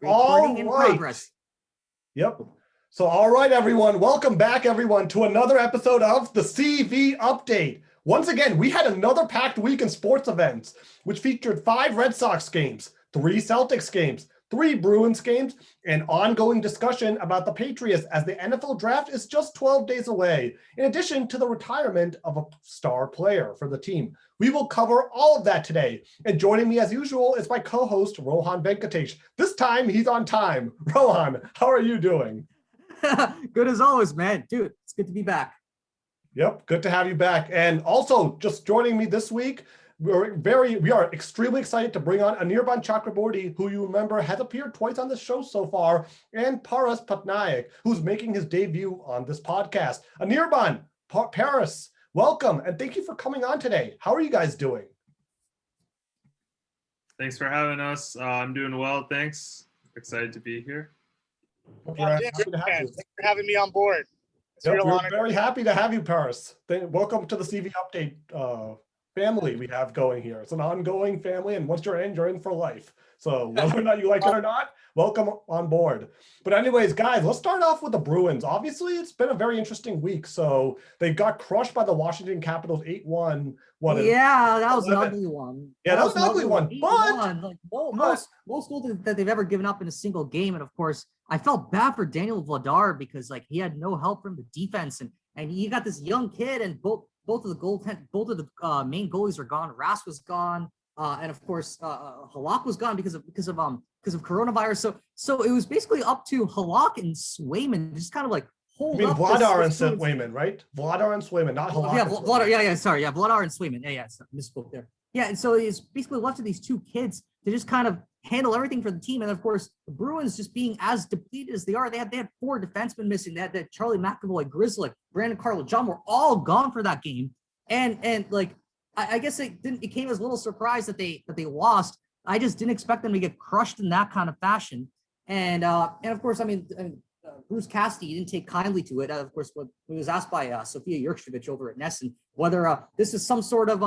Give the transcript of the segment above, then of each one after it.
Recording in progress. Yep. So, all right, everyone. Welcome back, everyone, to another episode of the CV Update. Once again, we had another packed week in sports events, which featured 5 Red Sox games, 3 Celtics games, 3 Bruins games, and ongoing discussion about the Patriots as the NFL draft is just 12 days away, in addition to the retirement of a star player for the team. We will cover all of that today. And joining me as usual is my co-host, Rohan Venkatesh. This time, he's on time. Rohan, how are you doing? Good as always, man. Dude, it's good to be back. Yep, good to have you back. And also, just joining me this week, we are extremely excited to bring on Anirban Chakraborty, who you remember has appeared twice on this show so far, and Paras Patnaik, who's making his debut on this podcast. Anirban, Paras, welcome, and thank you for coming on today. How are you guys doing? Thanks for having us. I'm doing well, thanks. Excited to be here. Thanks for having me on board. We're very happy to have you, Paras. Welcome to the CV Update family we have going here. It's an ongoing family, and once you're in for life. So whether or not you like it or not, welcome on board. But anyways, guys, let's start off with the Bruins. Obviously, it's been a very interesting week. So they got crushed by the Washington Capitals 8-1. Yeah, that was an ugly one. Yeah, that was an ugly one. But like, most goals that they've ever given up in a single game. And of course, I felt bad for Daniel Vladar because like he had no help from the defense, and you got this young kid, and both of the main goalies are gone. Rass was gone, and of course Halak was gone because of coronavirus. So it was basically up to Halak and Swayman, just kind of like hold up. Vladar and Swayman, right? Vladar and Swayman, not Halak. Yeah, Vladar. Sorry, Vladar and Swayman. Yeah, misspoke there. Yeah, and so it's basically left to these two kids to just kind of handle everything for the team. And of course, the Bruins just being as depleted as they are, they had 4 defensemen missing. They had Charlie McAvoy, Grizzly, Brandon Carlo, John were all gone for that game. And like, I guess it came as a little surprise that they lost. I just didn't expect them to get crushed in that kind of fashion. And of course, I mean, Bruce Cassidy didn't take kindly to it. Of course, when he was asked by Sophia Yerkovich over at Nesson whether this is some sort of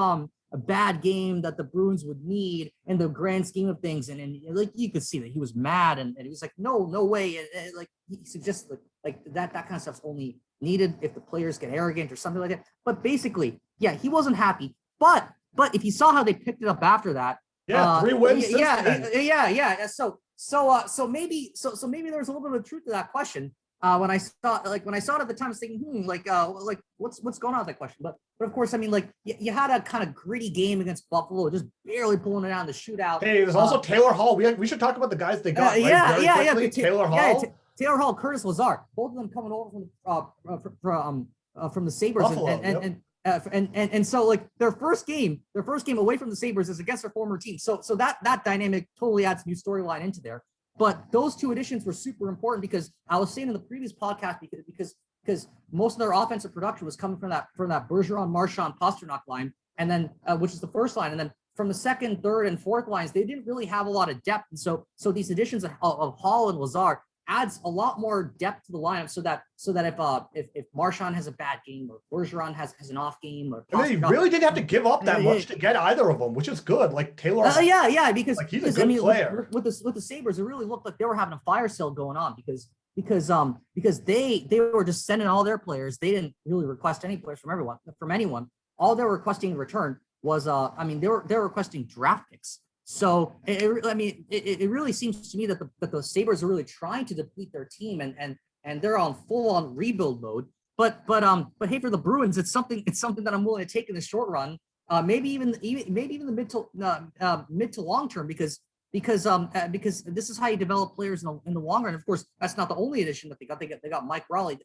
a bad game that the Bruins would need in the grand scheme of things, and like you could see that he was mad, and he was like, no way, and like he suggested like that kind of stuff's only needed if the players get arrogant or something like that. But basically, yeah, he wasn't happy. But if you saw how they picked it up after that, 3 wins. Yeah. So maybe there was a little bit of truth to that question. When I saw it at the time, I was thinking, like what's going on with that question? But of course, I mean, like you had a kind of gritty game against Buffalo, just barely pulling it out in the shootout. Hey, there's also Taylor Hall. We should talk about the guys they got. Taylor Hall. Taylor Hall, Curtis Lazar, both of them coming over from the Sabres, Buffalo, and so like their first game away from the Sabres is against their former team. So that dynamic totally adds a new storyline into there. But those 2 additions were super important because I was saying in the previous podcast because most of their offensive production was coming from that Bergeron, Marchand, Pasternak line, and then which is the first line, and then from the second, third, and fourth lines they didn't really have a lot of depth, and so these additions of Hall and Lazar adds a lot more depth to the lineup, so that if Marchand has a bad game or Bergeron has an off game, or they really didn't have to give up that much to get either of them, which is good. Like Taylor, because like he's a good player. With the Sabres, it really looked like they were having a fire sale going on because they were just sending all their players. They didn't really request any players from anyone. All they were requesting in return was they were requesting draft picks. So it really seems to me that the Sabres are really trying to deplete their team and they're on full on rebuild mode. But hey, for the Bruins, it's something that I'm willing to take in the short run, maybe even the mid to long term, because this is how you develop players in the long run. Of course, that's not the only addition that they got. They got Mike Rowley.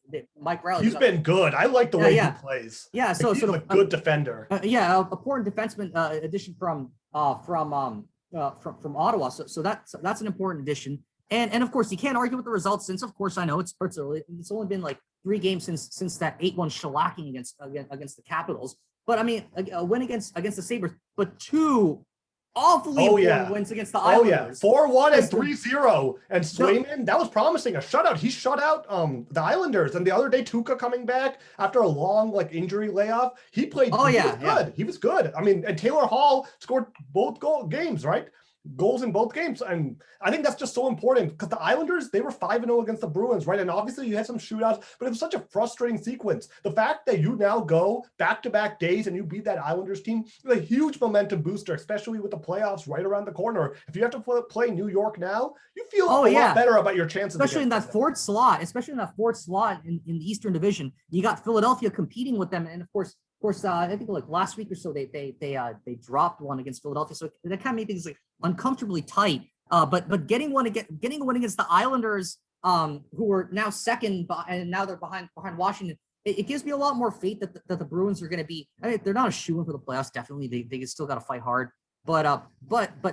He's been good. I like the way he plays. Yeah, so he's a good defender. A important defenseman addition from Ottawa. So that's an important addition. And of course, you can't argue with the results since, of course, I know it's early. It's only been like 3 games since that 8-1 shellacking against the Capitals. But I mean, a win against the Sabres, but 2 awfully important wins against the Islanders. 4-1 and 3-0. And Swayman, that was promising. A shutout. He shut out the Islanders. And the other day, Tuukka coming back after a long injury layoff. He played good. He was good. I mean, and Taylor Hall scored both games, right? goals in both games. And I think that's just so important because the Islanders, they were 5-0 against the Bruins, right? And obviously you had some shootouts, but it was such a frustrating sequence. The fact that you now go back-to-back days and you beat that Islanders team is a huge momentum booster, especially with the playoffs right around the corner. If you have to play New York now, you feel a lot better about your chances. Especially in that fourth slot, in the Eastern Division. You got Philadelphia competing with them. And of course, I think like last week or so, they dropped one against Philadelphia. So that kind of made things like uncomfortably tight. But getting a win against the Islanders, who are now second, and now they're behind Washington. It gives me a lot more faith that the Bruins are going to be. I mean, they're not a shoo-in for the playoffs. Definitely, they still got to fight hard. But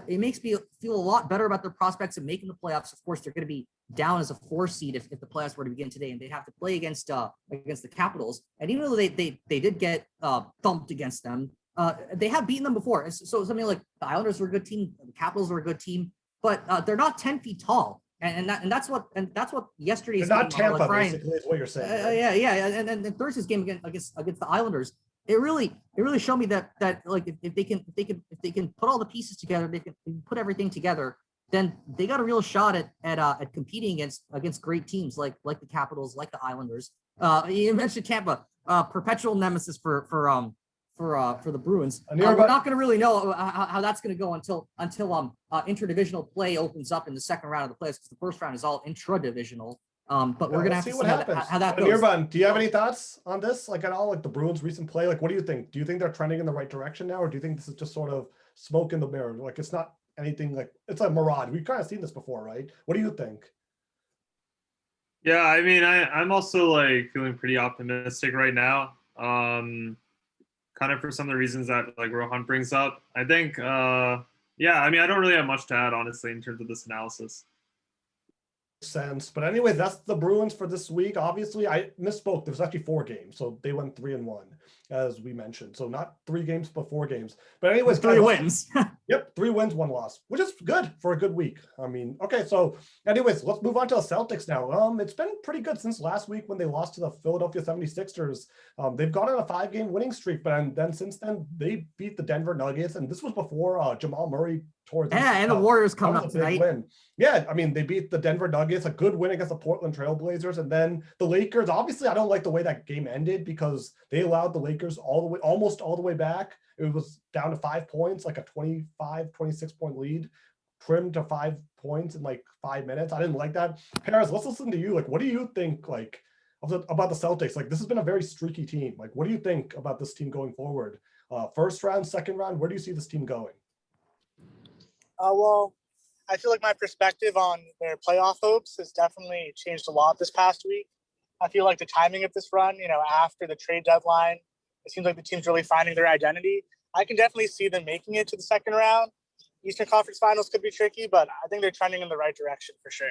it makes me feel a lot better about their prospects of making the playoffs. Of course, they're going to be down as a 4 seed if the playoffs were to begin today, and they'd have to play against the Capitals. And even though they did get thumped against them, they have beaten them before. So something like the Islanders were a good team, the Capitals were a good team, but they're not 10 feet tall. And that's what yesterday's they're not game, Tampa, basically, is what you're saying. Right? Yeah. And Thursday's game against the Islanders, it really showed me that like if they can put all the pieces together, they can put everything together, then they got a real shot at competing against great teams like the Capitals, like the Islanders. You mentioned Tampa, perpetual nemesis for the Bruins. We're not going to really know how that's going to go until interdivisional play opens up in the second round of the playoffs, because the first round is all intra-divisional. But we're going to have to see how that goes. Anirban, do you have any thoughts on this, like at all, like the Bruins' recent play? Like, what do you think? Do you think they're trending in the right direction now, or do you think this is just sort of smoke in the mirror? Like, it's not anything, like it's a mirage. We've kind of seen this before, right? What do you think? Yeah, I mean, I'm also like feeling pretty optimistic right now. Kind of for some of the reasons that like Rohan brings up. I think, yeah, I mean, I don't really have much to add, honestly, in terms of this analysis. Sense. But anyway, that's the Bruins for this week. Obviously, I misspoke. There was actually 4 games, so they went 3-1, as we mentioned. So not 3 games, but 4 games. But anyways, 3 wins. Yep, 3 wins, 1 loss, which is good for a good week. I mean, okay, so anyways, let's move on to the Celtics now. It's been pretty good since last week when they lost to the Philadelphia 76ers. They've gone on a 5-game winning streak, but then since then they beat the Denver Nuggets, and this was before Jamal Murray tore his and the Warriors coming up tonight. Win. Yeah, I mean, they beat the Denver Nuggets, a good win against the Portland Trailblazers, and then the Lakers. Obviously, I don't like the way that game ended because they allowed the Lakers almost all the way back. It was down to 5 points, like a 26 point lead, trimmed to 5 points in like 5 minutes. I didn't like that. Paras, let's listen to you. Like, what do you think, like, about the Celtics? Like, this has been a very streaky team. Like, what do you think about this team going forward? First round, second round, where do you see this team going? Well, I feel like my perspective on their playoff hopes has definitely changed a lot this past week. I feel like the timing of this run, after the trade deadline, it seems like the team's really finding their identity. I can definitely see them making it to the second round. Eastern Conference Finals could be tricky, but I think they're trending in the right direction for sure.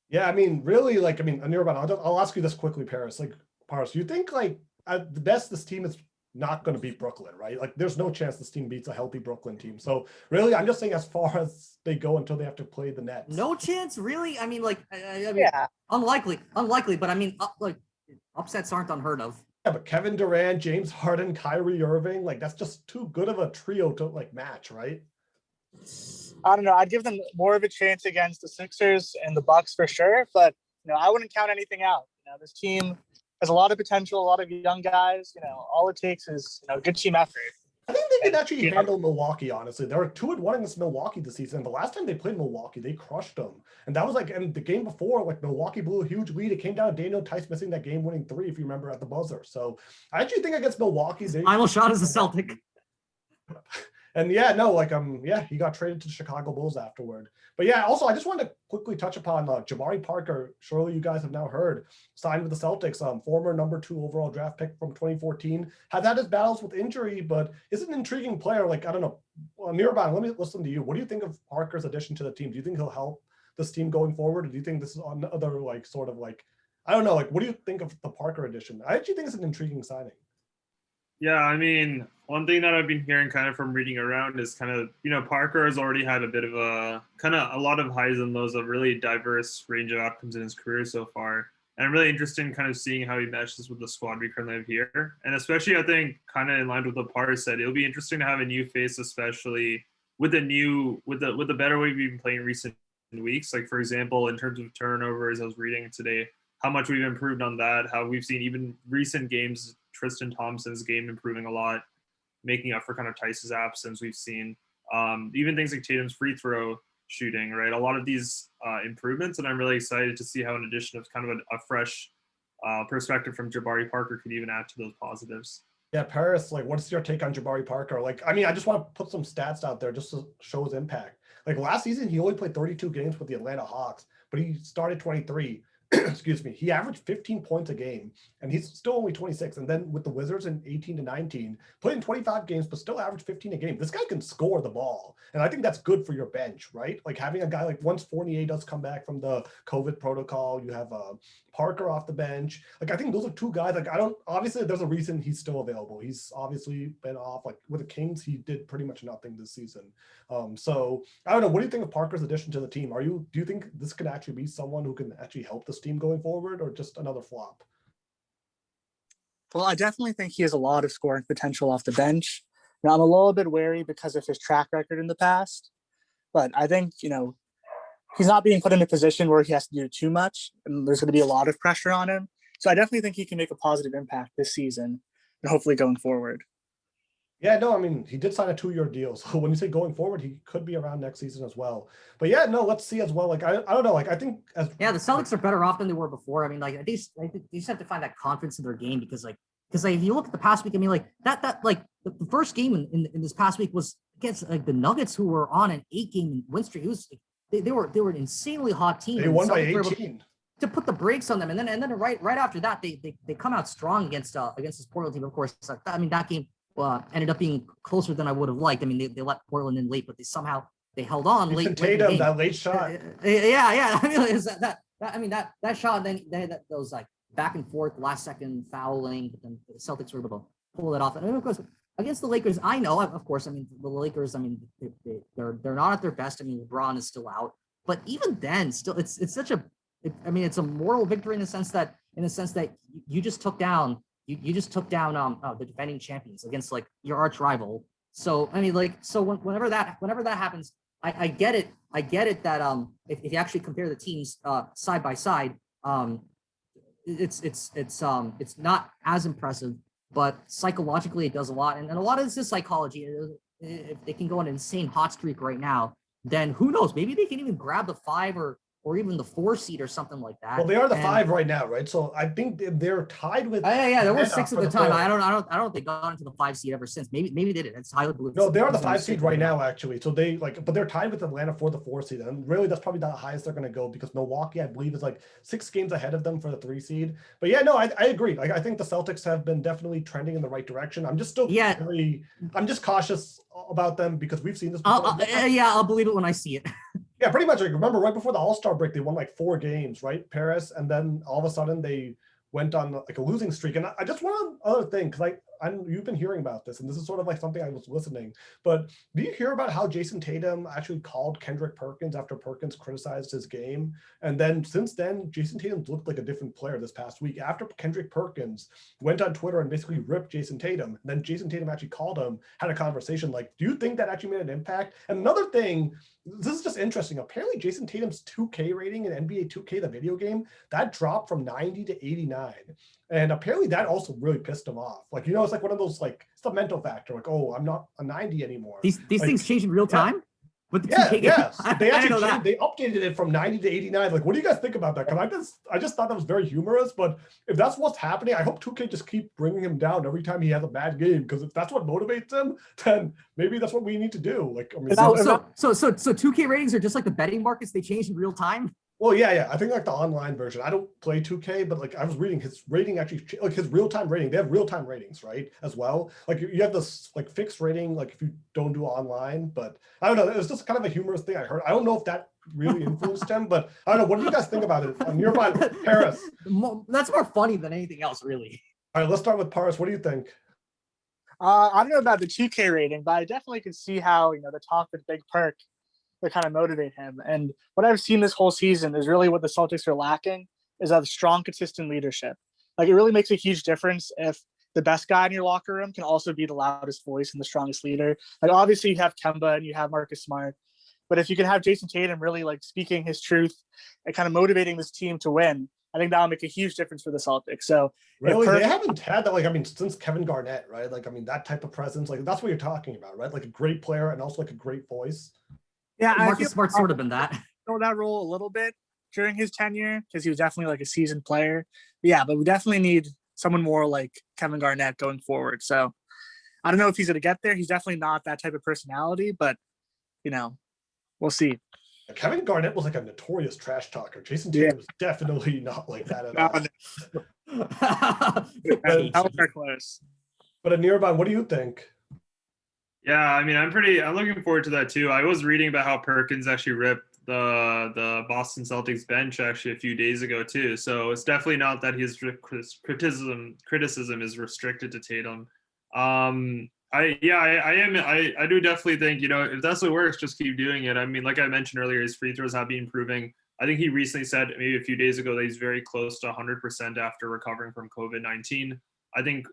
Yeah, I mean, really, Anirban, I'll ask you this quickly, Paras. Like, Paras, you think, like, at the best, this team is not going to beat Brooklyn, right? Like, there's no chance this team beats a healthy Brooklyn team. So, really, I'm just saying as far as they go until they have to play the Nets. No chance, really? I mean, like, yeah. Unlikely, but I mean, upsets aren't unheard of. Yeah, but Kevin Durant, James Harden, Kyrie Irving, like, that's just too good of a trio to, like, match, right? I don't know. I'd give them more of a chance against the Sixers and the Bucks for sure, but I wouldn't count anything out. This team has a lot of potential, a lot of young guys. All it takes is good team effort. I think they can actually handle Milwaukee, honestly. They were 2-1 against Milwaukee this season. The last time they played Milwaukee, they crushed them. And that was and the game before, like, Milwaukee blew a huge lead. It came down to Daniel Tice missing that game-winning 3, if you remember, at the buzzer. So I actually think against Milwaukee, final shot is a Celtic. And yeah, no, he got traded to the Chicago Bulls afterward. But yeah, also, I just wanted to quickly touch upon Jabari Parker. Surely you guys have now heard, signed with the Celtics, former number 2 overall draft pick from 2014. Has had his battles with injury, but is an intriguing player. Like, I don't know. Anirban, let me listen to you. What do you think of Parker's addition to the team? Do you think he'll help this team going forward? Or do you think this is another, I don't know, what do you think of the Parker addition? I actually think it's an intriguing signing. Yeah, I mean, one thing that I've been hearing kind of from reading around is kind of, Parker has already had a bit of a lot of highs and lows, of really diverse range of outcomes in his career so far. And I'm really interested in kind of seeing how he meshes with the squad we currently have here. And especially, I think, kind of in line with what Paras said, it'll be interesting to have a new face, especially with the better way we've been playing recent weeks. Like for example, in terms of turnovers, I was reading today how much we've improved on that. How we've seen even recent games, Tristan Thompson's game improving a lot, making up for kind of Tice's absence. We've seen even things like Tatum's free throw shooting, right? A lot of these improvements, and I'm really excited to see how an addition of kind of a fresh perspective from Jabari Parker could even add to those positives. Yeah, Paris, like, what's your take on Jabari Parker? Like, I mean, I just want to put some stats out there just to show his impact. Like last season, he only played 32 games with the Atlanta Hawks, but he started 23. Excuse me. He averaged 15 points a game, and he's still only 26. And then with the Wizards in 18 to 19, played in 25 games, but still averaged 15 a game. This guy can score the ball, and I think that's good for your bench, right? Like having a guy like once Fournier does come back from the COVID protocol, you have Parker off the bench. Like I think those are two guys. Like obviously there's a reason he's still available. He's obviously been off. Like with the Kings, he did pretty much nothing this season. So I don't know. What do you think of Parker's addition to the team? Do you think this could actually be someone who can actually help this team going forward, or just another flop? Well, I definitely think he has a lot of scoring potential off the bench. Now, I'm a little bit wary because of his track record in the past, but I think, he's not being put in a position where he has to do too much, and there's going to be a lot of pressure on him. So I definitely think he can make a positive impact this season and hopefully going forward. Yeah, no, I mean, he did sign a 2-year deal. So when you say going forward, he could be around next season as well. But yeah, no, let's see as well. Like, I don't know. Like, I think the Celtics are better off than they were before. I mean, like, they just have to find that confidence in their game because if you look at the past week, I mean, like that like the first game in this past week was against like the Nuggets, who were on an 8-game win streak. It was they were an insanely hot team. They won by 18. To put the brakes on them, and then right after that, they come out strong against this Portland team. Of course, I mean that game ended up being closer than I would have liked. I mean, they let Portland in late, but they held on late. Tatum, that late shot. Yeah. I mean, that shot. Then those like back and forth, last second fouling, but then the Celtics were able to pull it off. And of course, against the Lakers, I know, of course, I mean, the Lakers, I mean, they're not at their best. I mean, LeBron is still out, but even then, still, it's such a, it's a moral victory in the sense that you just took down. You just took down the defending champions against like your arch rival. So I mean, like, so whenever that happens, I get it that if you actually compare the teams side by side, it's not as impressive, but psychologically it does a lot, and a lot of this is psychology. If they can go on an insane hot streak right now, then who knows? Maybe they can even grab the 5 or even the 4 seed or something like that. Well, they are the 5 right now, right? So I think they're tied with. Yeah, there were 6 at the time. I don't think they got into the 5 seed ever since. Maybe they did. It's highly believable. No, they are the 5 seed right now, actually. So but they're tied with Atlanta for the 4 seed, and really that's probably the highest they're going to go because Milwaukee, I believe, is like 6 games ahead of them for the 3 seed. But yeah, no, I agree. Like I think the Celtics have been definitely trending in the right direction. I'm just still I'm just cautious about them because we've seen this before. I'll believe it when I see it. Yeah, pretty much. Like, remember, right before the All-Star break, they won like 4 games, right, Paris? And then all of a sudden they went on like a losing streak. And I just want another thing, because you've been hearing about this, and this is sort of like something I was listening. But do you hear about how Jason Tatum actually called Kendrick Perkins after Perkins criticized his game? And then since then, Jason Tatum's looked like a different player this past week. After Kendrick Perkins went on Twitter and basically ripped Jason Tatum, then Jason Tatum actually called him, had a conversation. Like, do you think that actually made an impact? And another thing, this is just interesting. Apparently, Jason Tatum's 2K rating in NBA 2K, the video game, that dropped from 90 to 89. And apparently that also really pissed him off. Like, it's like one of those, like, it's the mental factor. Like, oh, I'm not a 90 anymore. These things change in real time? With the 2K game? Yes. They actually they updated it from 90 to 89. Like, what do you guys think about that? Because I just thought that was very humorous. But if that's what's happening, I hope 2K just keep bringing him down every time he has a bad game. Because if that's what motivates him, then maybe that's what we need to do. Like, I mean, so 2K ratings are just like the betting markets. They change in real time. Well, yeah. I think like the online version. I don't play 2K, but like I was reading his rating actually, like his real-time rating. They have real-time ratings, right? As well. Like you have this like fixed rating, like if you don't do online. But I don't know. It was just kind of a humorous thing I heard. I don't know if that really influenced him, but I don't know. What do you guys think about it? On your mind, Paris. That's more funny than anything else, really. All right, let's start with Paris. What do you think? I don't know about the 2K rating, but I definitely can see how the talk with Big Perk to kind of motivate him. And what I've seen this whole season is really what the Celtics are lacking is a strong, consistent leadership. Like, it really makes a huge difference if the best guy in your locker room can also be the loudest voice and the strongest leader. Like obviously you have Kemba and you have Marcus Smart, but if you can have Jason Tatum really like speaking his truth and kind of motivating this team to win, I think that'll make a huge difference for the Celtics. So really, they haven't had that, like, I mean, since Kevin Garnett, right? Like, I mean, that type of presence, like that's what you're talking about, right? Like a great player and also like a great voice. Yeah, Marcus Smart's sort of been that. Fill that role a little bit during his tenure because he was definitely like a seasoned player. But yeah, but we definitely need someone more like Kevin Garnett going forward. So I don't know if he's going to get there. He's definitely not that type of personality, but you know, we'll see. Kevin Garnett was like a notorious trash talker. Jason Tatum was definitely not like that at all. That was very close. But Anirban, what do you think? Yeah, I mean, I'm looking forward to that too. I was reading about how Perkins actually ripped the Boston Celtics bench actually a few days ago too. So it's definitely not that his criticism is restricted to Tatum. I do definitely think, you know, if that's what works, just keep doing it. I mean, like I mentioned earlier, his free throws have been improving. I think he recently said maybe a few days ago that he's very close to 100% after recovering from COVID-19. I think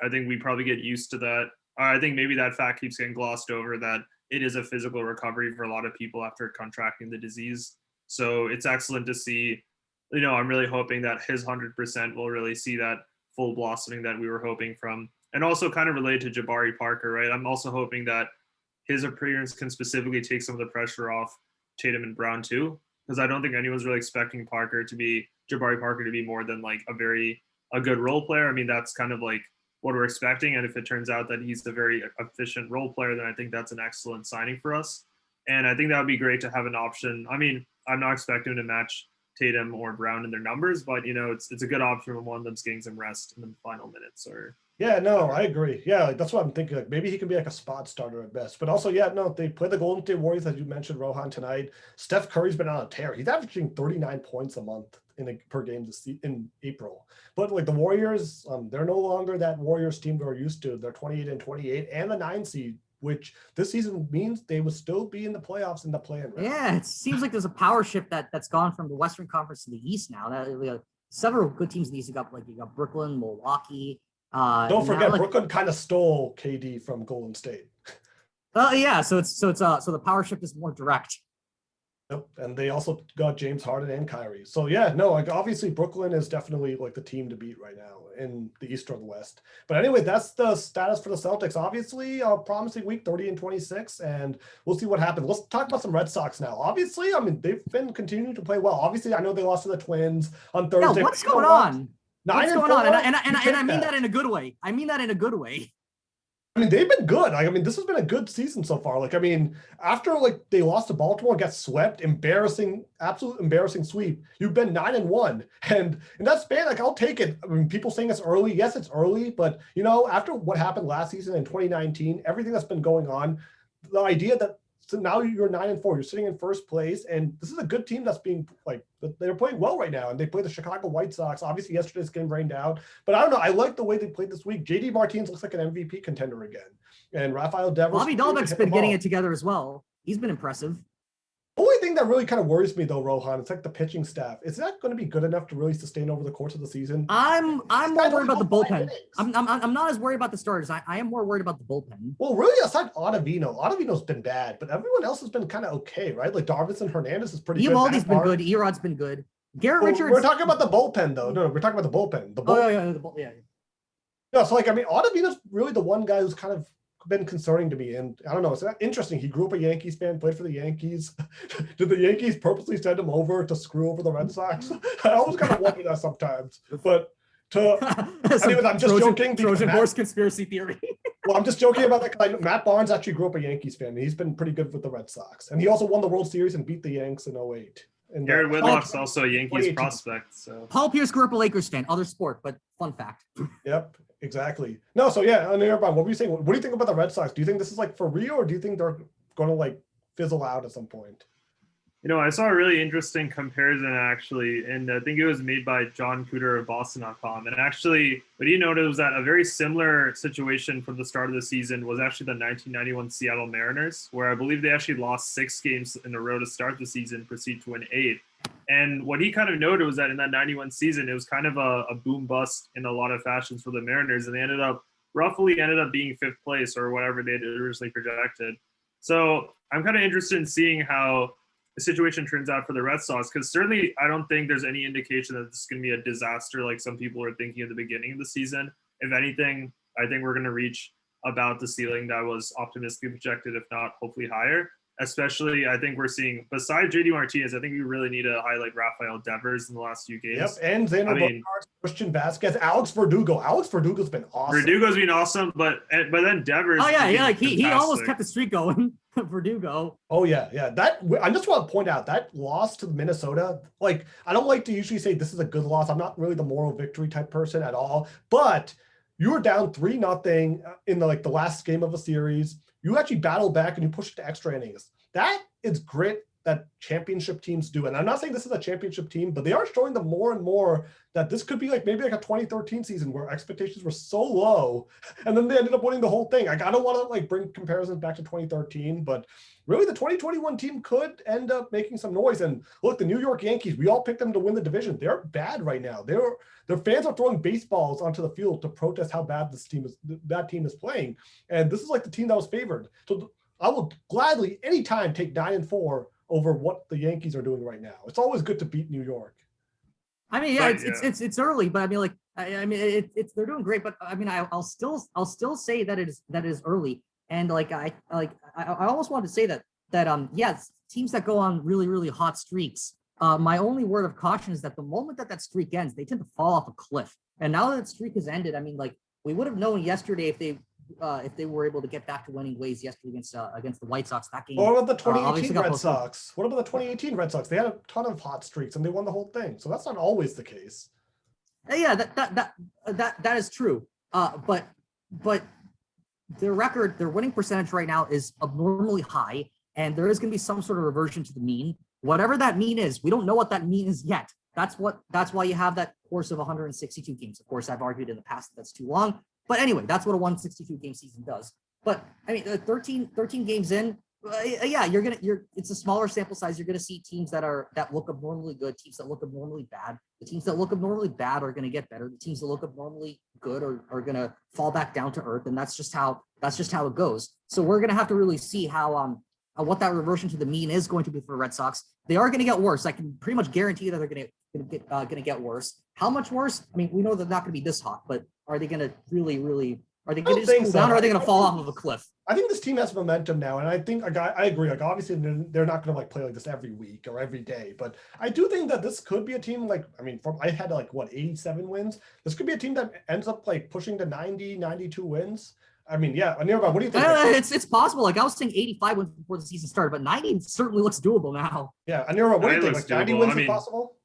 we probably get used to that. I think maybe that fact keeps getting glossed over, that it is a physical recovery for a lot of people after contracting the disease. So it's excellent to see. You know, I'm really hoping that his 100% will really see that full blossoming that we were hoping from. And also kind of related to Jabari Parker, right? I'm also hoping that his appearance can specifically take some of the pressure off Tatum and Brown too, because I don't think anyone's really expecting Jabari Parker to be more than like a good role player. I mean, that's kind of like what we're expecting. And if it turns out that he's a very efficient role player, then I think that's an excellent signing for us. And I think that would be great to have an option. I mean, I'm not expecting him to match Tatum or Brown in their numbers, but you know, it's a good option when one of them's getting some rest in the final minutes. Or yeah, no, I agree. Yeah, like, that's what I'm thinking. Like, maybe he can be like a spot starter at best. But also, yeah, no, they play the Golden State Warriors, as you mentioned, Rohan, tonight. Steph Curry's been on a tear. He's averaging 39 points a month per game in April. But like the Warriors, they're no longer that Warriors team we're used to. They're 28-28 and the 9 seed, which this season means they will still be in the playoffs in the play-in round. Yeah, it seems like there's a power shift that's gone from the Western Conference to the East now. Several good teams in the East. You got Brooklyn, Milwaukee. Don't forget, Brooklyn kind of stole KD from Golden State. Yeah, so the power shift is more direct. Yep, and they also got James Harden and Kyrie. So yeah, no, like obviously Brooklyn is definitely like the team to beat right now in the East or the West. But anyway, that's the status for the Celtics. Obviously, a promising week, 30-26, and we'll see what happens. Let's talk about some Red Sox now. Obviously, I mean, they've been continuing to play well. Obviously, I know they lost to the Twins on Thursday. Yeah, what's going on? What's going on? And I mean that in a good way. I mean, they've been good. I mean, this has been a good season so far. Like, I mean, after like they lost to Baltimore and got swept, absolute embarrassing sweep. You've been 9-1, and in that span, like I'll take it. I mean, people saying it's early. Yes, it's early, but you know, after what happened last season in 2019, everything that's been going on, the idea that so now you're 9-4, you're sitting in first place, and this is a good team that's being like they're playing well right now, and they play the Chicago White Sox. Obviously, yesterday's game rained out, but I don't know. I like the way they played this week. JD Martinez looks like an MVP contender again, and Rafael Devers. Bobby Dahlbeck's been getting it together as well. He's been impressive. Only thing that really kind of worries me though, Rohan, it's like the pitching staff. Is that going to be good enough to really sustain over the course of the season? I'm more worried about the bullpen. I'm not as worried about the starters. I am more worried about the bullpen. Well, really, aside Ottavino's been bad, but everyone else has been kind of okay, right? Like Darvinson Hernandez is pretty good. Eovaldi's been good. Erod's been good. Garrett Richards. We're talking about the bullpen though. No, we're talking about the bullpen. Yeah. No, so like I mean, Ottavino's really the one guy who's kind of been concerning to me, and I don't know, it's interesting. He grew up a Yankees fan, played for the Yankees. Did the Yankees purposely send him over to screw over the Red Sox? I always kind of wonder that sometimes. But anyways, I'm just joking. Trojan horse conspiracy theory. Well, I'm just joking about that because Matt Barnes actually grew up a Yankees fan, and he's been pretty good with the Red Sox, and he also won the World Series and beat the Yanks in 2008. And Garrett Whitlock's also a Yankees prospect. So Paul Pierce grew up a Lakers fan, other sport, but fun fact. Yep, exactly. No, so yeah, Anirban, what were you saying? What do you think about the Red Sox? Do you think this is like for real, or do you think they're going to like fizzle out at some point? You know, I saw a really interesting comparison actually, and I think it was made by John Cooter of Boston.com. And actually, what he noted was that a very similar situation from the start of the season was actually the 1991 Seattle Mariners, where I believe they actually lost 6 games in a row to start the season, proceed to win 8. And what he kind of noted was that in that 91 season, it was kind of a boom bust in a lot of fashions for the Mariners. And they ended up being 5th place or whatever they had originally projected. So I'm kind of interested in seeing how the situation turns out for the Red Sox, because certainly I don't think there's any indication that this is going to be a disaster like some people are thinking at the beginning of the season. If anything, I think we're going to reach about the ceiling that was optimistically projected, if not hopefully higher. Especially, I think we're seeing, besides JD Martinez, I think we really need to highlight Rafael Devers in the last few games. Yep, and Xander Bogaerts, Christian Vasquez, Alex Verdugo. Alex Verdugo's been awesome. Verdugo's been awesome, but then Devers. Oh yeah, like he almost kept the streak going. Verdugo. Oh yeah. That I just want to point out that loss to Minnesota. Like, I don't like to usually say this is a good loss. I'm not really the moral victory type person at all. But you were down 3-0 in the last game of a series. You actually battled back and you pushed it to extra innings. That is grit that championship teams do. And I'm not saying this is a championship team, but they are showing them more and more that this could be maybe a 2013 season where expectations were so low and then they ended up winning the whole thing. I don't want to bring comparisons back to 2013, but really the 2021 team could end up making some noise. And look, the New York Yankees, we all picked them to win the division. They're bad right now. Their fans are throwing baseballs onto the field to protest how bad that team is playing. And this is the team that was favored. So I will gladly anytime take 9-4 over what the Yankees are doing right now. It's always good to beat New York. I mean, yeah, it's early, but I mean, it's they're doing great, but I mean, I'll still say that it is early, and I almost wanted to say that yes, teams that go on really, really hot streaks. My only word of caution is that the moment that streak ends, they tend to fall off a cliff. And now that streak has ended, I mean, we would have known yesterday if they were able to get back to winning ways yesterday against the White Sox. That game. What about the 2018 Red Sox? What about the 2018 Red Sox? They had a ton of hot streaks and they won the whole thing. So that's not always the case. Yeah, that is true. But their record, their winning percentage right now is abnormally high, and there is going to be some sort of reversion to the mean. Whatever that mean is, we don't know what that mean is yet. That's why you have that course of 162 games. Of course, I've argued in the past that's too long. But anyway, that's what a 162 game season does. But I mean, 13 games in, yeah, it's a smaller sample size. You're going to see teams that look abnormally good, teams that look abnormally bad. The teams that look abnormally bad are going to get better. The teams that look abnormally good are going to fall back down to earth, and that's just how it goes. So we're going to have to really see how what that reversion to the mean is going to be for the Red Sox. They are going to get worse. I can pretty much guarantee that they're going to get worse. How much worse? I mean, we know they're not going to be this hot, but are they going to really? Are they going to just cool down, or are they going to fall off of a cliff? I think this team has momentum now, and I think I agree. Obviously, they're not going to play like this every week or every day, but I do think that this could be a team I had 87 wins. This could be a team that ends up pushing to 90, 92 wins. I mean, yeah, Anirban, what do you think? It's possible. I was saying 85 wins before the season started, but 90 certainly looks doable now. Yeah, Anirban, what do you think? 90 wins is possible?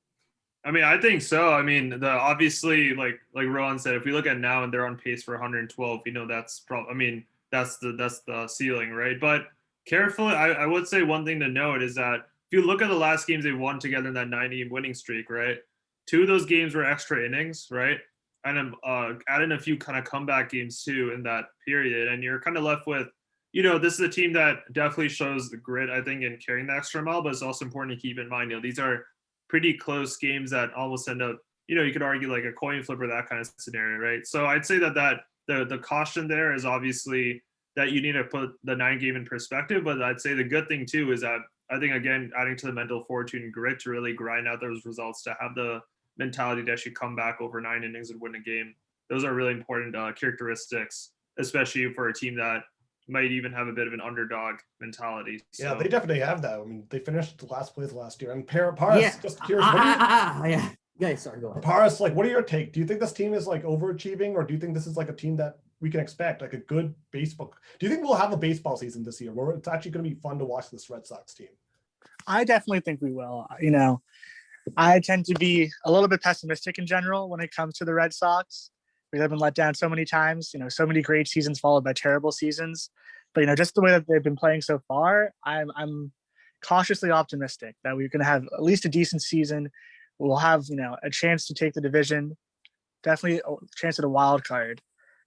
I mean, I think so. I mean, obviously, like Rohan said, if we look at now and they're on pace for 112, that's probably. I mean, that's the ceiling, right? But carefully, I would say one thing to note is that if you look at the last games they won together in that 90 winning streak, right? 2 of those games were extra innings, right? And add in a few kind of comeback games too in that period, and you're kind of left with, this is a team that definitely shows the grit, I think, in carrying the extra mile, but it's also important to keep in mind, these are pretty close games that almost end up, you could argue like a coin flip or that kind of scenario, right? So I'd say that the caution there is obviously that you need to put the 9 game in perspective, but I'd say the good thing too is that I think, again, adding to the mental fortitude and grit to really grind out those results, to have the mentality to actually come back over 9 innings and win a game. Those are really important characteristics, especially for a team that might even have a bit of an underdog mentality. So. Yeah, they definitely have that. I mean, they finished last place last year. And Paras, just curious. Sorry, go ahead. Paras, what are your take? Do you think this team is overachieving, or do you think this is a team that we can expect a good baseball? Do you think we'll have a baseball season this year where it's actually going to be fun to watch this Red Sox team? I definitely think we will. I tend to be a little bit pessimistic in general when it comes to the Red Sox. They've been let down so many times, so many great seasons followed by terrible seasons. But, just the way that they've been playing so far, I'm cautiously optimistic that we're going to have at least a decent season. We'll have, a chance to take the division, definitely a chance at a wild card.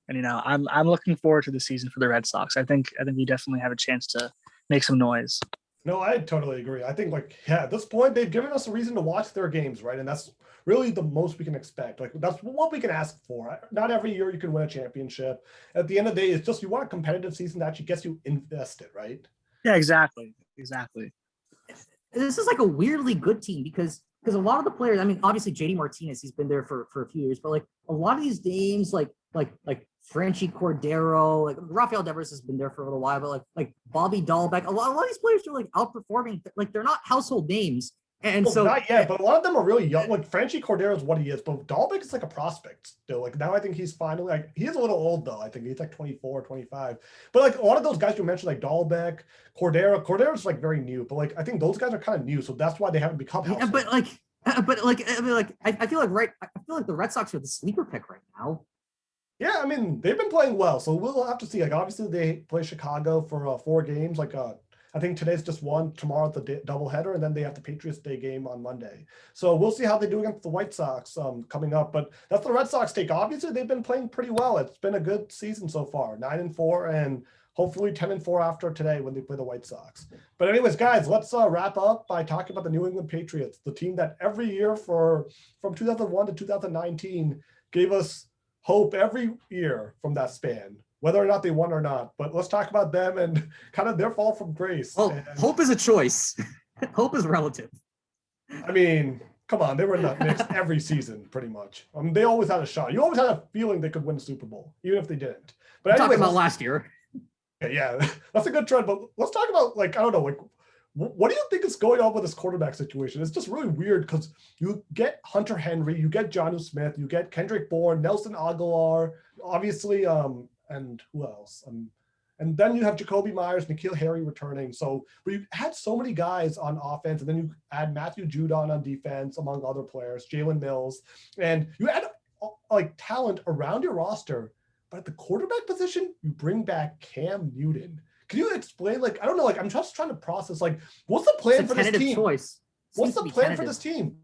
And, I'm looking forward to the season for the Red Sox. I think we definitely have a chance to make some noise. No, I totally agree. I think at this point they've given us a reason to watch their games, right? And that's really the most we can expect. Like that's what we can ask for. Not every year you can win a championship. At the end of the day, it's just you want a competitive season that actually gets you invested, right? Yeah, exactly. Exactly. This is like a weirdly good team because a lot of the players, I mean, obviously JD Martinez, he's been there for a few years, but like a lot of these names, like Franchi Cordero, like Rafael Devers has been there for a little while, but like Bobby Dahlbeck, a lot of these players are like outperforming, like they're not household names. And Well, so not yet, but a lot of them are really young. Like Franchi Cordero is what he is, but Dahlbeck is like a prospect still. Like now I think he's finally like he is a little old though. I think he's like 24, 25. But like a lot of those guys you mentioned, like Dahlbeck, Cordero's like very new, but like I think those guys are kind of new, so that's why they haven't become yeah, household. I feel like the Red Sox are the sleeper pick right now. Yeah, I mean they've been playing well, so we'll have to see. Like obviously they play Chicago for 4 games. Like I think today's just one. Tomorrow the doubleheader, and then they have the Patriots Day game on Monday. So we'll see how they do against the White Sox coming up. But that's the Red Sox take. Obviously they've been playing pretty well. It's been a good season so far, 9-4, and hopefully 10-4 after today when they play the White Sox. But anyways, guys, let's wrap up by talking about the New England Patriots, the team that every year from 2001 to 2019 gave us hope every year from that span, whether or not they won or not. But let's talk about them and kind of their fall from grace. Well, and, hope is a choice. Hope is relative. I mean, come on, they were in the mix every season, pretty much. They always had a shot. You always had a feeling they could win the Super Bowl, even if they didn't. But Talking anyways, about last year. yeah, that's a good trend. But let's talk about I don't know, what do you think is going on with this quarterback situation? It's just really weird because you get Hunter Henry, you get Jonnu Smith, you get Kendrick Bourne, Nelson Aguilar, obviously, and who else? And then you have Jacoby Myers, N'Keal Harry returning. So we had so many guys on offense, and then you add Matthew Judon on defense, among other players, Jalen Mills, and you add talent around your roster. But at the quarterback position, you bring back Cam Newton. Can you explain, I don't know, I'm just trying to process, what's the plan for this team? Choice. What's the plan for this team?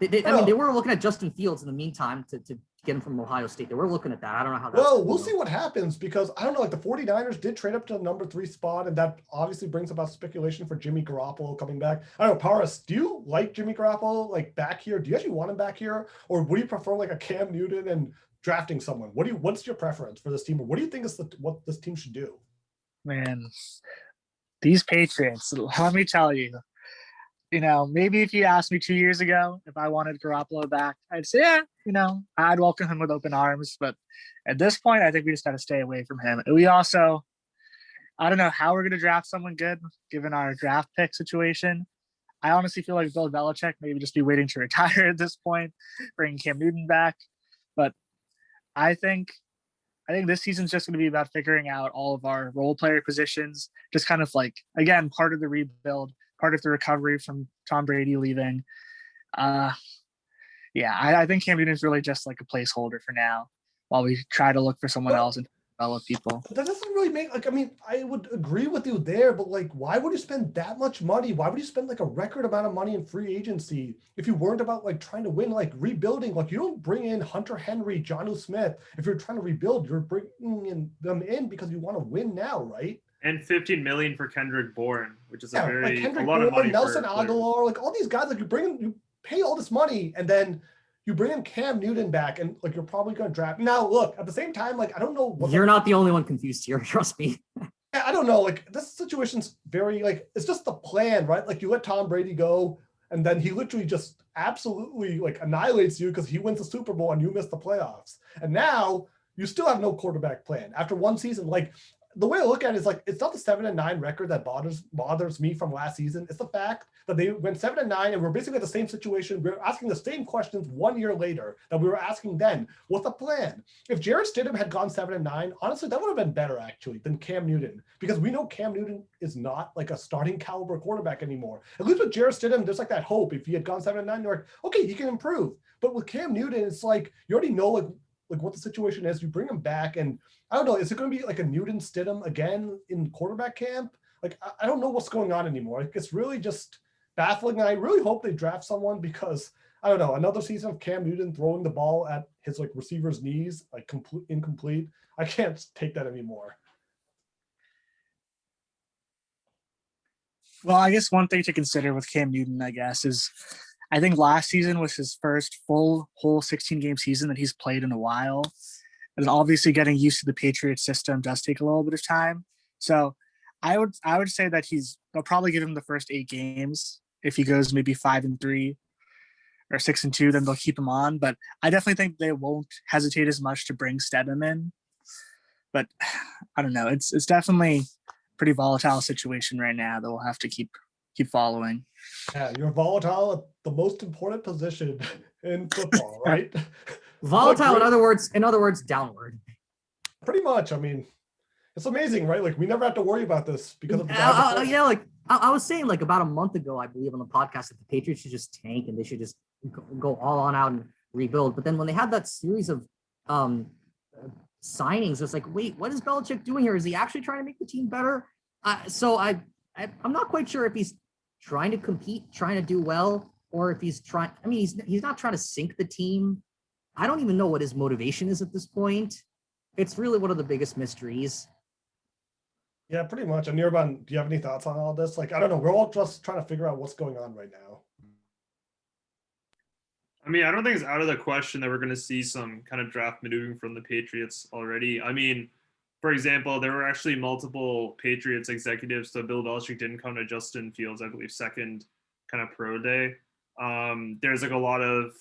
I mean, they were looking at Justin Fields in the meantime to get him from Ohio State. They were looking at that. I don't know how that's Well, we'll see what happens because I don't know, the 49ers did trade up to the number 3 spot, and that obviously brings about speculation for Jimmy Garoppolo coming back. I don't know, Paras, do you like Jimmy Garoppolo back here? Do you actually want him back here? Or would you prefer a Cam Newton and drafting someone? What's your preference for this team? Or what do you think is what this team should do? Man, these Patriots, let me tell you, maybe if you asked me 2 years ago if I wanted Garoppolo back, I'd say, yeah, I'd welcome him with open arms. But at this point, I think we just got to stay away from him. We also, I don't know how we're going to draft someone good given our draft pick situation. I honestly feel like Bill Belichick maybe just be waiting to retire at this point, bringing Cam Newton back. But I think this season's just going to be about figuring out all of our role player positions, just kind of again, part of the rebuild, part of the recovery from Tom Brady leaving. I think Cam Newton is really just a placeholder for now while we try to look for someone else and develop people. That doesn't really make I would agree with you there, but why would you spend that much money? Why would you spend a record amount of money in free agency if you weren't about trying to win, rebuilding? You don't bring in Hunter Henry, Jonnu Smith if you're trying to rebuild. You're bringing them in because you want to win now, right? And $15 million for Kendrick Bourne, which is a lot Bourne, of money. Nelson Aguilar, all these guys, you pay all this money, and then you bring in Cam Newton back, and you're probably going to draft. Now, look, at the same time, I don't know. You're not the only one confused here. Trust me. I don't know. This situation's very it's just the plan, right? You let Tom Brady go, and then he literally just absolutely annihilates you because he wins the Super Bowl and you miss the playoffs. And now you still have no quarterback plan after one season. The way I look at it is it's not the 7-9 record that bothers me from last season. It's the fact that they went 7-9 and we're basically at the same situation. We're asking the same questions 1 year later that we were asking then. What's the plan? If Jarrett Stidham had gone 7-9, honestly, that would have been better actually than Cam Newton, because we know Cam Newton is not a starting caliber quarterback anymore. At least with Jarrett Stidham, there's that hope. If he had gone 7-9, you're okay, he can improve. But with Cam Newton, it's you already know what the situation is. You bring him back, and I don't know, is it going to be a Newton Stidham again in quarterback camp? I don't know what's going on anymore. It's really just baffling, and I really hope they draft someone, because I don't know, another season of Cam Newton throwing the ball at his receiver's knees, incomplete. I can't take that anymore. Well, I guess one thing to consider with Cam Newton, I guess, is I think last season was his first full whole 16-game season that he's played in a while. And obviously getting used to the Patriots system does take a little bit of time. So I would say that they'll probably give him the first 8 games. If he goes maybe 5-3 or 6-2, then they'll keep him on. But I definitely think they won't hesitate as much to bring Stedham in. But I don't know. It's definitely a pretty volatile situation right now that we'll have to keep following. Yeah, you're volatile at the most important position in football, right? Volatile, in other words, downward. Pretty much. I mean, it's amazing, right? Like we never have to worry about this because of the guy before. I was saying like about a month ago, I believe on the podcast that the Patriots should just tank and they should just go all on out and rebuild. But then when they had that series of signings, it's like, wait, what is Belichick doing here? Is he actually trying to make the team better? So I'm not quite sure if he's trying to compete, trying to do well, or if he's trying. I mean, he's not trying to sink the team. I don't even know what his motivation is at this point. It's really one of the biggest mysteries. Yeah, pretty much. And Anirban, do you have any thoughts on all this? Like, I don't know. We're all just trying to figure out what's going on right now. I mean, I don't think it's out of the question that we're going to see some kind of draft maneuvering from the Patriots already. I mean, for example, there were actually multiple Patriots executives. So Bill Belichick didn't come to Justin Fields, I believe, second kind of pro day. There's like a lot of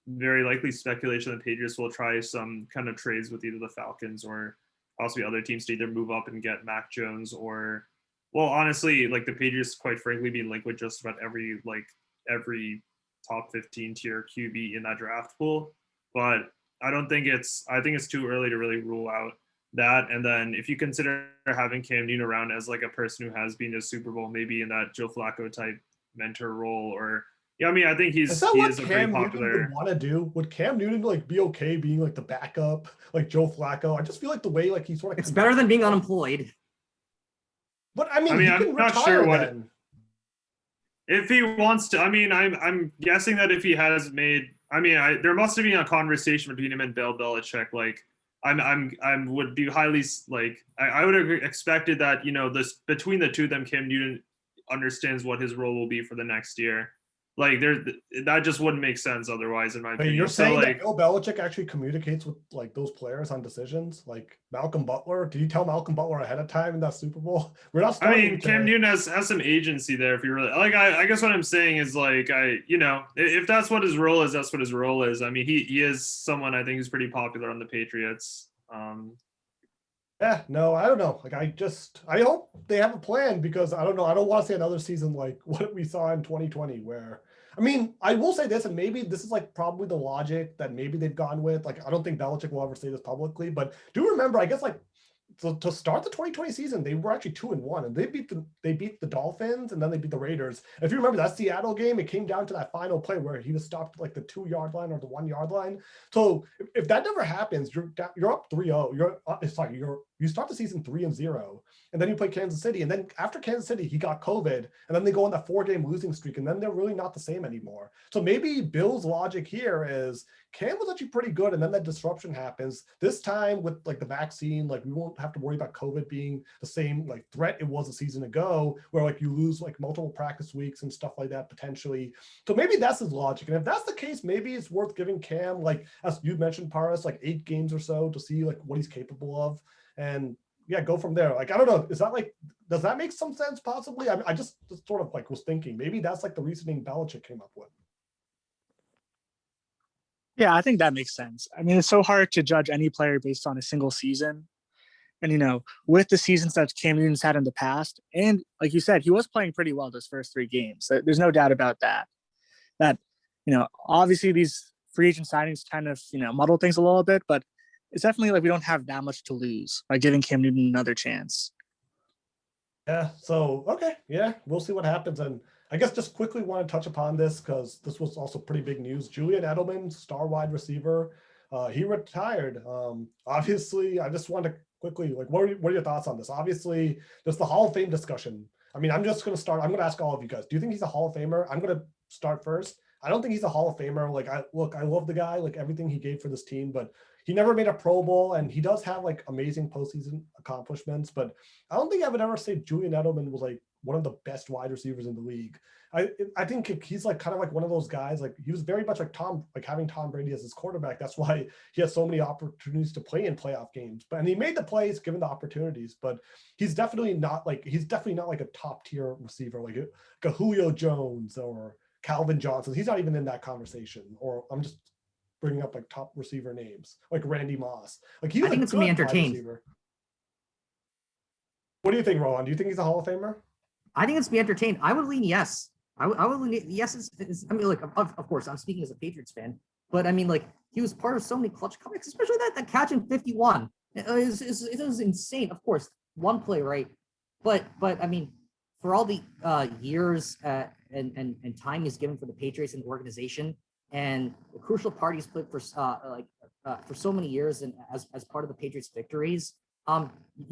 very likely speculation that Patriots will try some kind of trades with either the Falcons or possibly other teams to either move up and get Mac Jones or, well, honestly, like the Patriots, quite frankly, being linked with just about every top 15 tier QB in that draft pool. But I think it's too early to really rule out that. And then if you consider having Cam Newton around as like a person who has been to Super Bowl, maybe in that Joe Flacco type mentor role, or I mean, I think he is a very popular. Would want to do? Would Cam Newton like be okay being like the backup, like Joe Flacco? I just feel like the way like he's sort of. It's better than being unemployed. But I mean I'm not sure what. If he wants to, I mean, I'm guessing that if he has made, I mean, there must have been a conversation between him and Bill Belichick. Like, I would be highly like, I would have expected that this between the two of them, Cam Newton understands what his role will be for the next year. Like that just wouldn't make sense otherwise, in my opinion. You're saying that Bill Belichick actually communicates with like those players on decisions, like Malcolm Butler. Did you tell Malcolm Butler ahead of time in that Super Bowl? We're not. I mean, Cam Newton has some agency there. If you really like, I guess what I'm saying is like if that's what his role is, that's what his role is. I mean, he is someone I think who's pretty popular on the Patriots. Yeah, no, I don't know. Like, I hope they have a plan because I don't know. I don't want to see another season like what we saw in 2020 where, I mean, I will say this, and maybe this is like probably the logic that maybe they've gone with. Like, I don't think Belichick will ever say this publicly, but do remember, I guess, like, to start the 2020 season, they were actually 2-1, and they beat the Dolphins, and then they beat the Raiders. If you remember that Seattle game, it came down to that final play where he was stopped like the 2-yard line or the 1-yard line. So if that never happens, you're up 3-0. You start the season 3-0, and then you play Kansas City, and then after Kansas City, he got COVID, and then they go on that 4-game losing streak, and then they're really not the same anymore. So maybe Bill's logic here is Cam was actually pretty good, and then that disruption happens. This time with like the vaccine, like we won't have to worry about COVID being the same like threat it was a season ago, where like you lose like multiple practice weeks and stuff like that potentially. So maybe that's his logic, and if that's the case, maybe it's worth giving Cam, like as you mentioned, Paras, like 8 games or so to see like what he's capable of. And yeah, go from there. Like, I don't know. Is that like, does that make some sense possibly? I just sort of like was thinking maybe that's like the reasoning Belichick came up with. Yeah, I think that makes sense. I mean, it's so hard to judge any player based on a single season. And, with the seasons that Cam Newton's had in the past, and like you said, he was playing pretty well those first 3 games. There's no doubt about that. That, obviously these free agent signings kind of, muddle things a little bit, but it's definitely like we don't have that much to lose by giving Cam Newton another chance. Yeah. So, okay. Yeah. We'll see what happens. And I guess just quickly want to touch upon this because this was also pretty big news. Julian Edelman, star wide receiver, he retired. Obviously, I just want to quickly, like, what are your thoughts on this? Obviously, there's the Hall of Fame discussion. I mean, I'm going to ask all of you guys, do you think he's a Hall of Famer? I'm going to start first. I don't think he's a Hall of Famer. Like, I love the guy, like everything he gave for this team, but he never made a Pro Bowl, and he does have like amazing postseason accomplishments. But I don't think I would ever say Julian Edelman was like one of the best wide receivers in the league. I think he's like kind of like one of those guys, like he was very much like having Tom Brady as his quarterback. That's why he has so many opportunities to play in playoff games. And he made the plays given the opportunities, but he's definitely not like a top tier receiver like a Julio Jones or Calvin Johnson. He's not even in that conversation. Or I'm just bringing up like top receiver names like Randy Moss. Like I think it's gonna be entertained. What do you think, Rohan? Do you think he's a Hall of Famer? I think it's to be entertained. I would lean yes. I would lean yes. I mean, like, of course, I'm speaking as a Patriots fan, but I mean, like, he was part of so many clutch comebacks, especially that catch in 51. It was insane. Of course, one play, right? But I mean, for all the years and time he's given for the Patriots and the organization, and the crucial part he's played for for so many years, and as part of the Patriots' victories,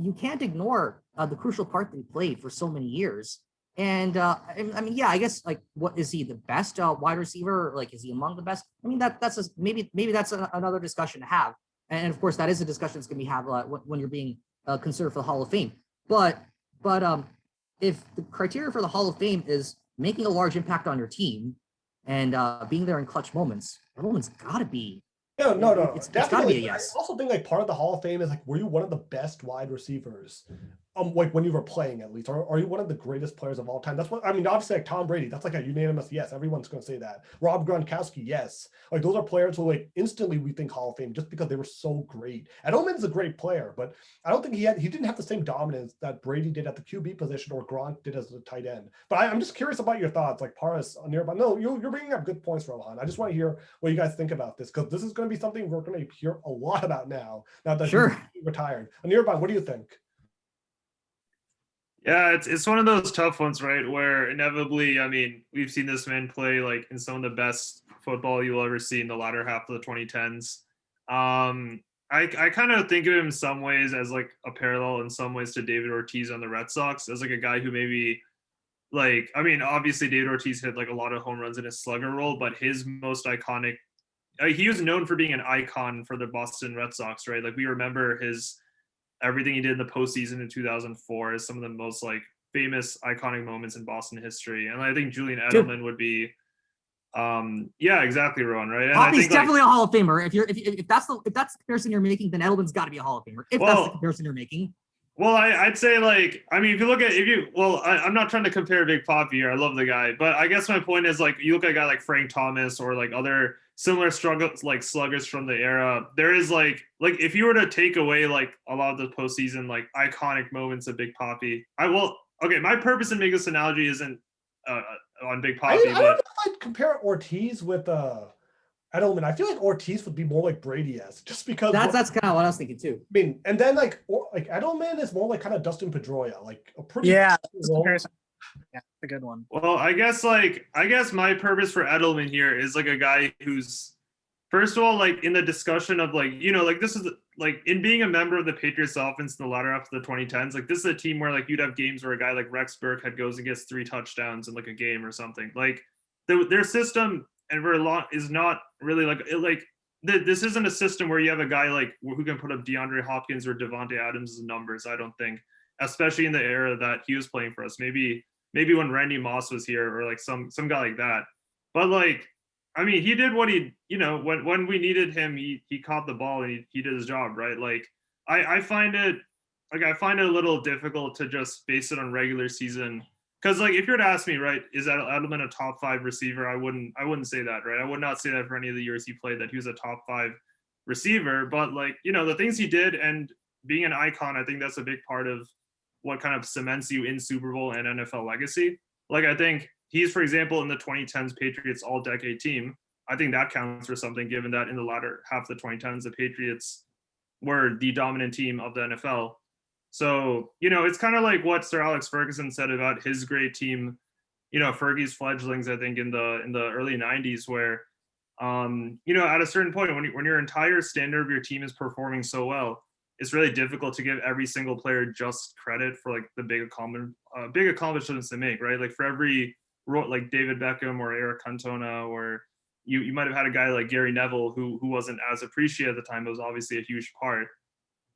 you can't ignore the crucial part that he played for so many years. And I mean, yeah, I guess like, what is he, the best wide receiver? Like, is he among the best? I mean, that's maybe that's another discussion to have. And of course, that is a discussion that's going to be had when you're being considered for the Hall of Fame. But if the criteria for the Hall of Fame is making a large impact on your team and being there in clutch moments, everyone's got to be. No. It's got to be a yes. I also think like part of the Hall of Fame is like, were you one of the best wide receivers? Like when you were playing, at least, or are you one of the greatest players of all time? That's what I mean. Obviously, like Tom Brady, that's like a unanimous yes. Everyone's going to say that. Rob Gronkowski, yes. Like those are players who like instantly we think Hall of Fame just because they were so great. Edelman's a great player, but I don't think he didn't have the same dominance that Brady did at the QB position or Gronk did as a tight end. But I'm just curious about your thoughts, like Paras, Anirban. No, you're bringing up good points, Rohan. I just want to hear what you guys think about this, because this is going to be something we're going to hear a lot about now that he's retired. Anirban, what do you think? Yeah, it's one of those tough ones, right? Where inevitably, I mean, we've seen this man play like in some of the best football you'll ever see in the latter half of the 2010s. I kind of think of him in some ways as like a parallel in some ways to David Ortiz on the Red Sox, as like a guy who maybe like, I mean, obviously David Ortiz hit like a lot of home runs in his slugger role, but his most iconic, he was known for being an icon for the Boston Red Sox, right? Like we remember everything he did in the postseason in 2004 is some of the most like famous iconic moments in Boston history. And I think Julian Edelman would be, yeah, exactly, Rohan, right? And He's definitely a Hall of Famer. If that's the comparison you're making, then Edelman's got to be a Hall of Famer. That's the comparison you're making. Well, I'd say like, I mean, I'm not trying to compare Big Papi here. I love the guy, but I guess my point is like, you look at a guy like Frank Thomas or like other similar struggles like sluggers from the era. There is like if you were to take away like a lot of the postseason like iconic moments of Big Papi, my purpose in making this analogy isn't on Big Papi. I don't know if I'd compare Ortiz with Edelman. I feel like Ortiz would be more like Brady-esque, just because that's kind of what I was thinking too. I mean, and then like Edelman is more like kind of Dustin Pedroia, like a pretty comparison. Yeah, a good one. Well, I guess my purpose for Edelman here is like a guy who's, first of all, like in the discussion of like, you know, like this is like in being a member of the Patriots offense in the latter half of the 2010s, like this is a team where like you'd have games where a guy like Rex Burkhead goes and gets 3 touchdowns in like a game or something. Like their system is not really this isn't a system where you have a guy like who can put up DeAndre Hopkins or Devontae Adams' numbers, I don't think, especially in the era that he was playing for us. Maybe when Randy Moss was here or like some guy like that. But like, I mean, he did what he, you know, when we needed him, he caught the ball and he did his job, right? Like I find it a little difficult to just base it on regular season. Because like if you were to ask me, right, is Edelman a top 5 receiver? I wouldn't say that, right? I would not say that for any of the years he played that he was a top 5 receiver. But like, you know, the things he did and being an icon, I think that's a big part of what kind of cements you in Super Bowl and NFL legacy. Like I think he's, for example, in the 2010s Patriots all-decade team. I think that counts for something, given that in the latter half of the 2010s, the Patriots were the dominant team of the NFL. So, you know, it's kind of like what Sir Alex Ferguson said about his great team, you know, Fergie's fledglings, I think in the early 90s, where, you know, at a certain point when your entire standard of your team is performing so well, it's really difficult to give every single player just credit for like the big accomplishments they make, right? Like for every role, like David Beckham or Eric Cantona, or you might have had a guy like Gary Neville who wasn't as appreciated at the time, but was obviously a huge part.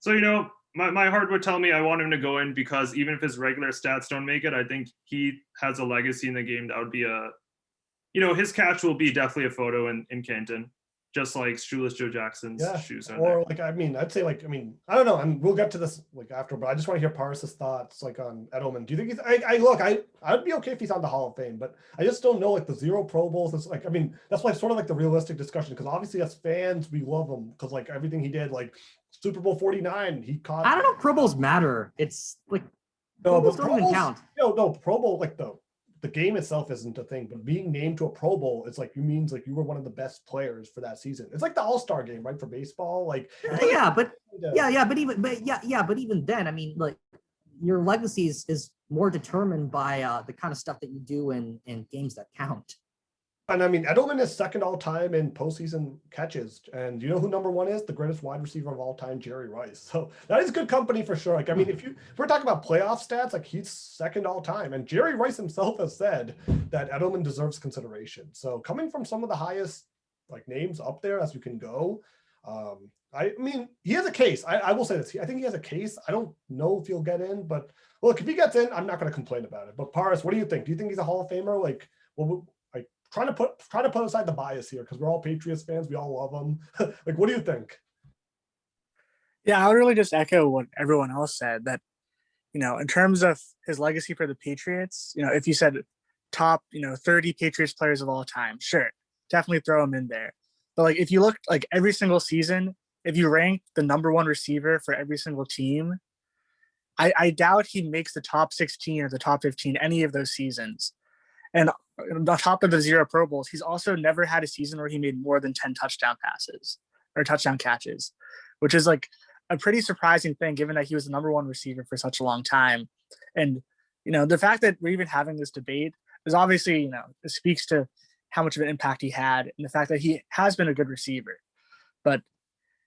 So, you know, my heart would tell me I want him to go in because even if his regular stats don't make it, I think he has a legacy in the game that would be his catch will be definitely a photo in Canton, just like Shoeless Joe Jackson's shoes are. Or there. I'd say I don't know, and we'll get to this after, but I just want to hear Paras' thoughts on Edelman. Do you think he's I'd be okay if he's on the Hall of Fame, but I just don't know the 0 Pro Bowls. It's that's why sort of the realistic discussion, because obviously as fans we love him because everything he did, Super Bowl 49, he caught. I don't know if Pro Bowls matter. It's Pro Bowls don't even count. No, Pro Bowl the game itself isn't a thing, but being named to a Pro Bowl, it's you means you were one of the best players for that season. It's the All-Star game, right, for baseball. But even then, I mean, your legacy is more determined by the kind of stuff that you do in games that count. And I mean, Edelman is second all time in postseason catches. And you know who number 1 is? The greatest wide receiver of all time, Jerry Rice. So that is good company for sure. I mean, if we're talking about playoff stats, he's second all time. And Jerry Rice himself has said that Edelman deserves consideration. So coming from some of the highest names up there as you can go, I mean, he has a case. I will say this. I think he has a case. I don't know if he'll get in, but look, if he gets in, I'm not going to complain about it. But Paras, what do you think? Do you think he's a Hall of Famer? Trying to put aside the bias here because we're all Patriots fans. We all love him. What do you think? Yeah, I would really just echo what everyone else said, that, in terms of his legacy for the Patriots, if you said top, 30 Patriots players of all time, sure, definitely throw him in there. But if you look every single season, if you rank the number 1 receiver for every single team, I doubt he makes the top 16 or the top 15 any of those seasons. And on top of the 0 Pro Bowls, he's also never had a season where he made more than 10 touchdown passes or touchdown catches, which is a pretty surprising thing given that he was the number 1 receiver for such a long time. And, the fact that we're even having this debate is obviously, it speaks to how much of an impact he had and the fact that he has been a good receiver. But,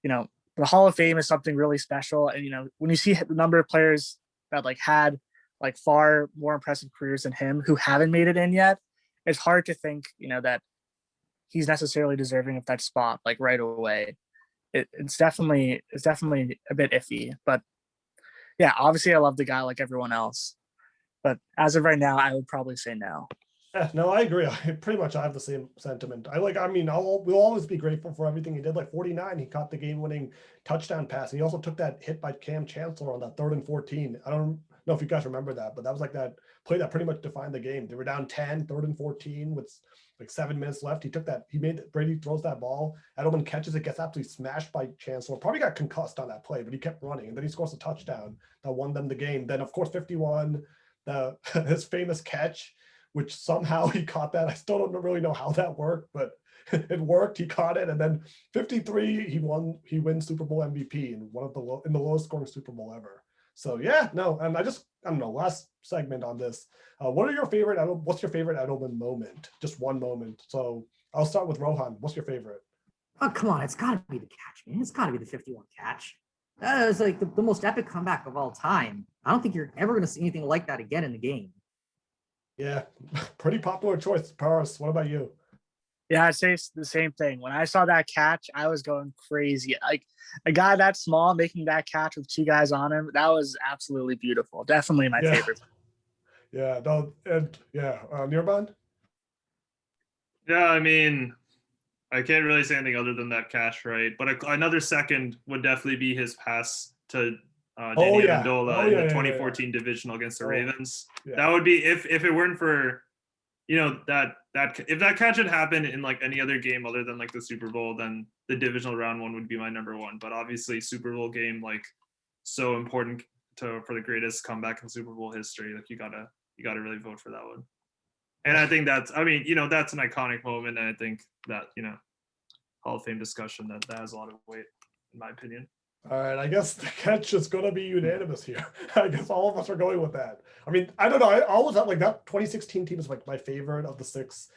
the Hall of Fame is something really special. And, when you see the number of players that had far more impressive careers than him who haven't made it in yet, it's hard to think, that he's necessarily deserving of that spot right away. It's definitely a bit iffy, but yeah, obviously I love the guy like everyone else, but as of right now, I would probably say no. Yeah, no, I agree. I have the same sentiment. We'll always be grateful for everything he did. 49, he caught the game-winning touchdown pass. And he also took that hit by Cam Chancellor on that 3rd and 14. I don't know if you guys remember that, but that was that play that pretty much defined the game. They were down 10, 3rd and 14 with 7 minutes left. Brady throws that ball. Edelman catches it, gets absolutely smashed by Chancellor. Probably got concussed on that play, but he kept running. And then he scores a touchdown that won them the game. Then, of course, 51, his famous catch, which somehow he caught that. I still don't really know how that worked, but it worked. He caught it. And then 53, he wins Super Bowl MVP in the lowest scoring Super Bowl ever. So yeah, no, and I don't know, last segment on this. What's your favorite Edelman moment? Just one moment. So I'll start with Rohan. What's your favorite? Oh, come on. It's got to be the catch, man. It's got to be the 51 catch. That is the most epic comeback of all time. I don't think you're ever going to see anything like that again in the game. Yeah, pretty popular choice. Paras, what about you? Yeah, I'd say the same thing. When I saw that catch, I was going crazy. A guy that small making that catch with 2 guys on him, that was absolutely beautiful. Definitely my favorite. Yeah, no, and Anirban? Yeah, I mean, I can't really say anything other than that catch, right? But another second would definitely be his pass to Danny Amendola in the 2014 divisional against the Ravens. Yeah. That would be if it weren't for, that if that catch had happened in any other game other than the Super Bowl, then the divisional round one would be my number 1. But obviously, Super Bowl game so important for the greatest comeback in Super Bowl history. You gotta really vote for that one. And I think that's an iconic moment, and I think that Hall of Fame discussion that has a lot of weight in my opinion. All right, I guess the catch is going to be unanimous here. I guess all of us are going with that. I mean, I don't know. I always thought that 2016 team is my favorite of the 6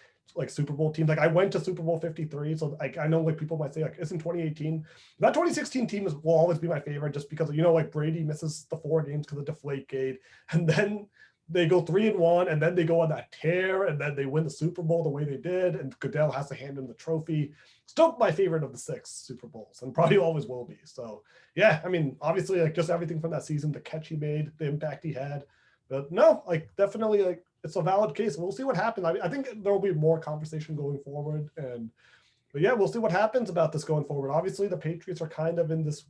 Super Bowl teams. I went to Super Bowl 53, so I know people might say isn't 2018. That 2016 team will always be my favorite just because Brady misses the 4 games because of Deflategate, and then they go 3-1, and then they go on that tear, and then they win the Super Bowl the way they did, and Goodell has to hand him the trophy. Still my favorite of the 6 Super Bowls, and probably always will be. So yeah, I mean, obviously, like, just everything from that season, the catch he made, the impact he had. But no, like, definitely, like, it's a valid case. We'll see what happens. I think there will be more conversation going forward, but yeah, we'll see what happens about this going forward. Obviously, the Patriots are kind of in this.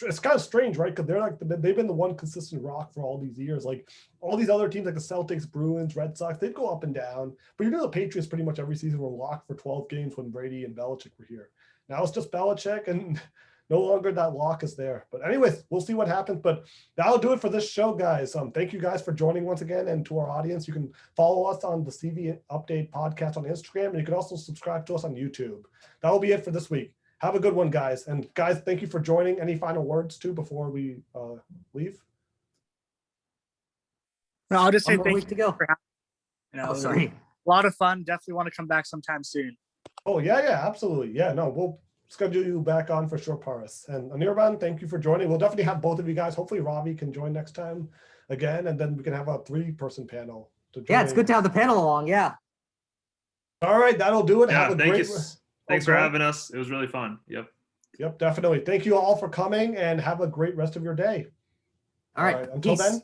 It's kind of strange, right? Because they're like they've been the one consistent rock for all these years. Like all these other teams, like the Celtics, Bruins, Red Sox, they'd go up and down. But you know, the Patriots pretty much every season were locked for 12 games when Brady and Belichick were here. Now it's just Belichick, and no longer that lock is there. But anyways, we'll see what happens. But that'll do it for this show, guys. Thank you guys for joining once again, and to our audience, you can follow us on the CV Update podcast on Instagram, and you can also subscribe to us on YouTube. That'll be it for this week. Have a good one, guys. And guys, thank you for joining. Any final words too before we leave? No, I'll just say One more thank week you to go. for having me. Oh, sorry. A lot of fun. Definitely want to come back sometime soon. Oh yeah, absolutely. Yeah, no, we'll schedule you back on for sure, Paras. And Anirban, thank you for joining. We'll definitely have both of you guys. Hopefully Ravi can join next time again, and then we can have a 3-person panel to join. Yeah, it's good to have the panel along. Yeah. All right, that'll do it. Yeah, Have a great. Thanks for having us. It was really fun. Yep, definitely. Thank you all for coming, and have a great rest of your day. All right. Until Peace. then,